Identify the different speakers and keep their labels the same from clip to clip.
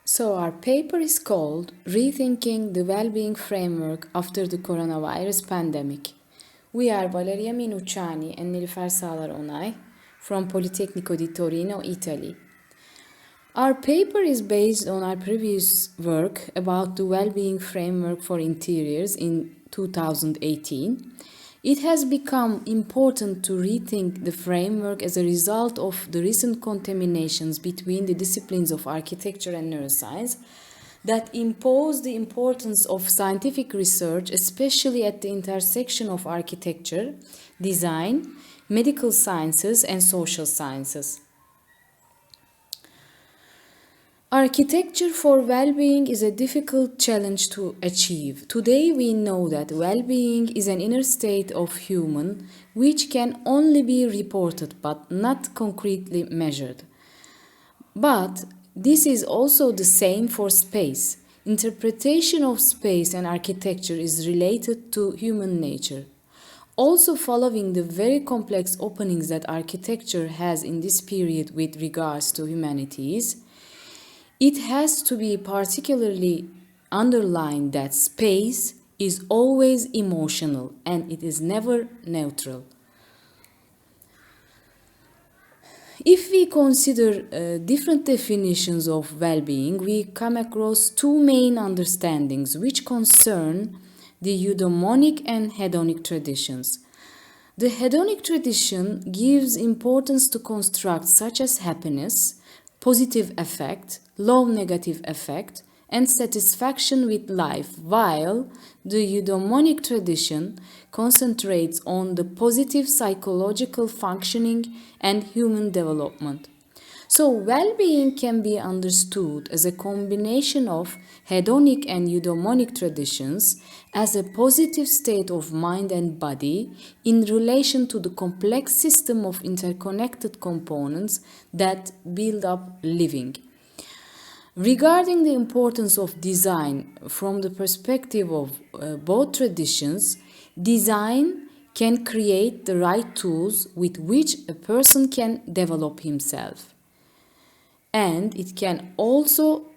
Speaker 1: So our paper is called Rethinking the Wellbeing Framework After the Coronavirus Pandemic. We are Valeria Minucciani and Nilüfer Onay from Politecnico di Torino, Italy. Our paper is based on our previous work about the well-being framework for interiors in 2018. It has become important to rethink the framework as a result of the recent contaminations between the disciplines of architecture and neuroscience that impose the importance of scientific research, especially at the intersection of architecture, design, medical sciences, and social sciences. Architecture for well-being is a difficult challenge to achieve. Today we know that well-being is an inner state of human which can only be reported but not concretely measured. But this is also the same for space. Interpretation of space and architecture is related to human nature. Also following the very complex openings that architecture has in this period with regards to humanities, it has to be particularly underlined that space is always emotional and it is never neutral. If we consider different definitions of well-being, we come across two main understandings which concern the eudaimonic and hedonic traditions. The hedonic tradition gives importance to constructs such as happiness, positive affect, low negative affect, and satisfaction with life, while the eudaimonic tradition concentrates on the positive psychological functioning and human development. So, well-being can be understood as a combination of hedonic and eudaimonic traditions as a positive state of mind and body in relation to the complex system of interconnected components that build up living. Regarding the importance of design from the perspective of both traditions, design can create the right tools with which a person can develop himself. And it can also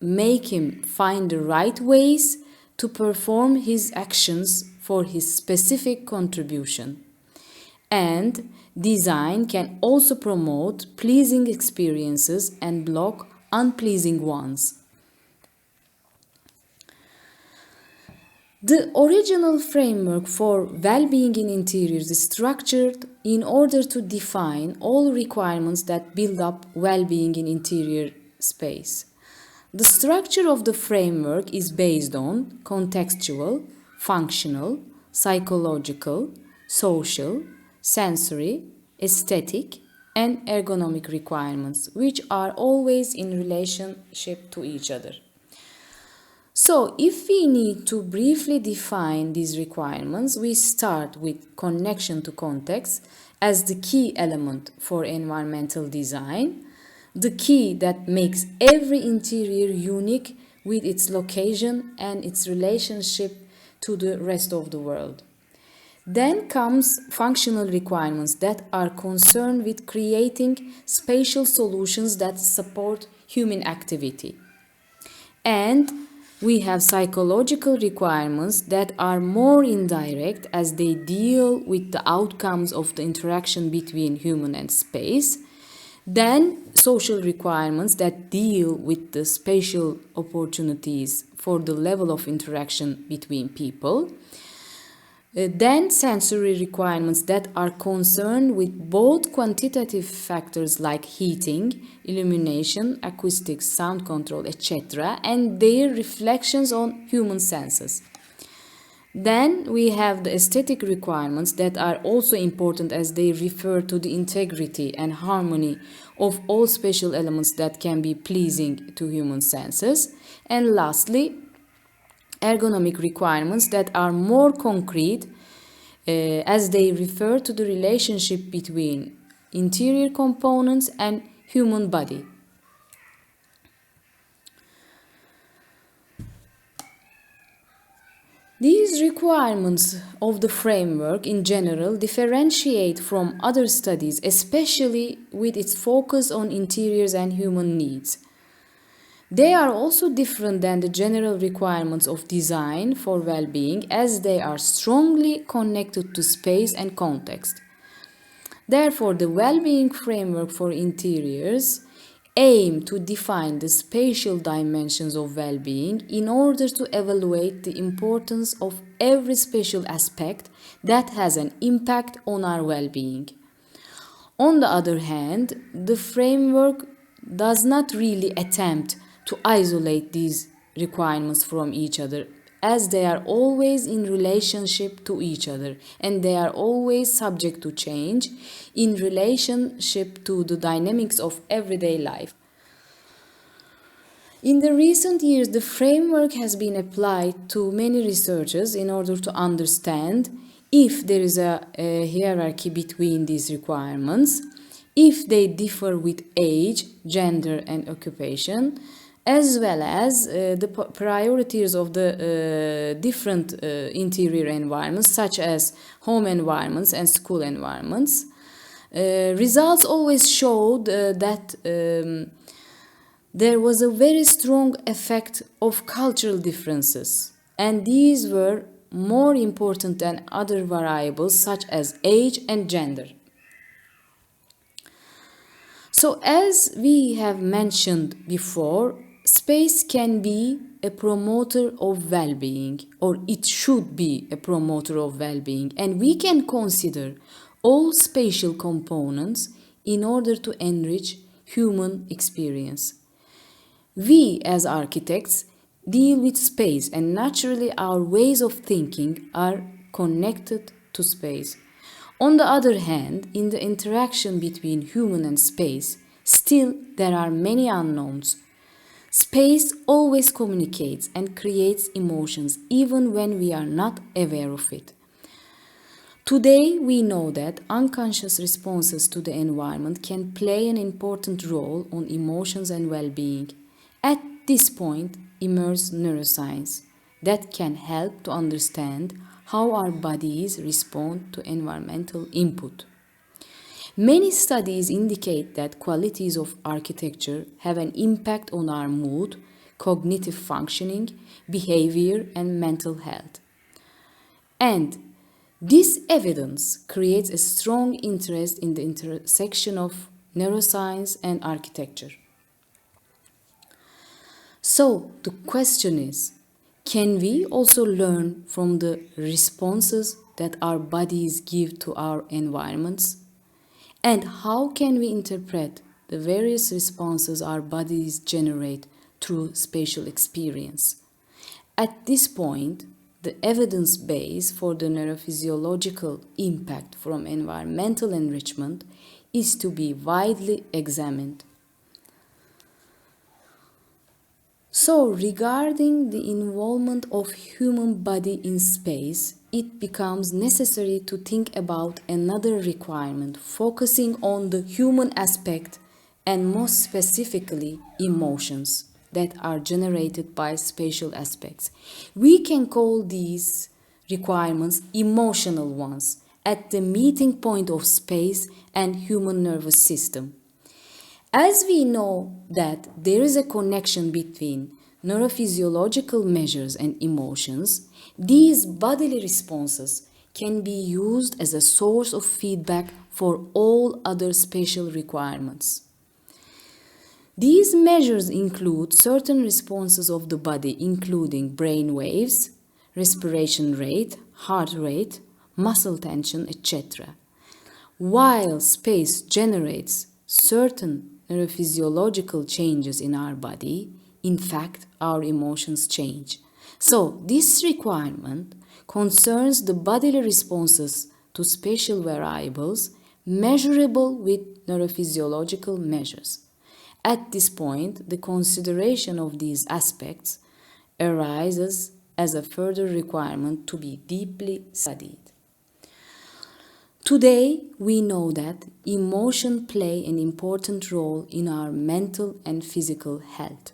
Speaker 1: make him find the right ways to perform his actions for his specific contribution. And design can also promote pleasing experiences and block unpleasing ones. The original framework for well-being in interiors is structured in order to define all requirements that build up well-being in interior space. The structure of the framework is based on contextual, functional, psychological, social, sensory, aesthetic, and ergonomic requirements, which are always in relationship to each other. So, if we need to briefly define these requirements, we start with connection to context as the key element for environmental design, the key that makes every interior unique with its location and its relationship to the rest of the world. Then comes functional requirements that are concerned with creating spatial solutions that support human activity. And we have psychological requirements that are more indirect as they deal with the outcomes of the interaction between human and space. Then social requirements that deal with the spatial opportunities for the level of interaction between people. Then sensory requirements that are concerned with both quantitative factors like heating, illumination, acoustics, sound control, etc., and their reflections on human senses. Then we have the aesthetic requirements that are also important as they refer to the integrity and harmony of all spatial elements that can be pleasing to human senses. And lastly, ergonomic requirements that are more concrete as they refer to the relationship between interior components and human body. These requirements of the framework in general differentiate from other studies, especially with its focus on interiors and human needs. They are also different than the general requirements of design for well-being, as they are strongly connected to space and context. Therefore, the well-being framework for interiors aim to define the spatial dimensions of well-being in order to evaluate the importance of every spatial aspect that has an impact on our well-being. On the other hand, the framework does not really attempt to isolate these requirements from each other, as they are always in relationship to each other and they are always subject to change in relationship to the dynamics of everyday life. In the recent years, the framework has been applied to many researchers in order to understand if there is a hierarchy between these requirements, if they differ with age, gender, and occupation, as well as the priorities of the different interior environments, such as home environments and school environments. Results always showed that there was a very strong effect of cultural differences, and these were more important than other variables such as age and gender. So, as we have mentioned before, space can be a promoter of well being, or it should be a promoter of well being, and we can consider all spatial components in order to enrich human experience. We, as architects, deal with space, and naturally, our ways of thinking are connected to space. On the other hand, in the interaction between human and space, still there are many unknowns. Space always communicates and creates emotions even when we are not aware of it. Today, we know that unconscious responses to the environment can play an important role on emotions and well being. At this point emerges neuroscience that can help to understand how our bodies respond to environmental input. Many studies indicate that qualities of architecture have an impact on our mood, cognitive functioning, behavior, and mental health. And this evidence creates a strong interest in the intersection of neuroscience and architecture. So the question is, can we also learn from the responses that our bodies give to our environments? And how can we interpret the various responses our bodies generate through spatial experience? At this point, the evidence base for the neurophysiological impact from environmental enrichment is to be widely examined. So, regarding the involvement of human body in space, it becomes necessary to think about another requirement, focusing on the human aspect and most specifically emotions that are generated by spatial aspects. We can call these requirements emotional ones at the meeting point of space and human nervous system. As we know that there is a connection between neurophysiological measures and emotions, these bodily responses can be used as a source of feedback for all other spatial requirements. These measures include certain responses of the body, including brain waves, respiration rate, heart rate, muscle tension, etc. While space generates certain neurophysiological changes in our body, in fact, our emotions change. So, this requirement concerns the bodily responses to spatial variables measurable with neurophysiological measures. At this point, the consideration of these aspects arises as a further requirement to be deeply studied. Today, we know that emotion play an important role in our mental and physical health.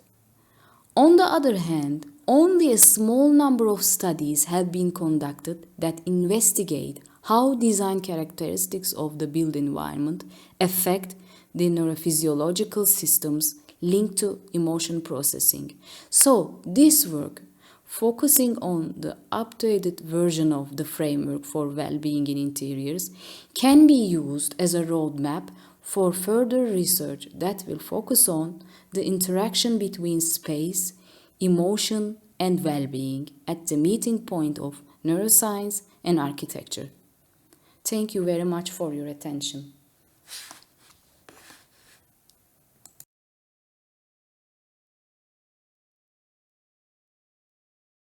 Speaker 1: On the other hand, only a small number of studies have been conducted that investigate how design characteristics of the built environment affect the neurophysiological systems linked to emotion processing. So, this work, focusing on the updated version of the framework for well-being in interiors, can be used as a roadmap for further research that will focus on the interaction between space, emotion, and well-being at the meeting point of neuroscience and architecture. Thank you very much for your attention.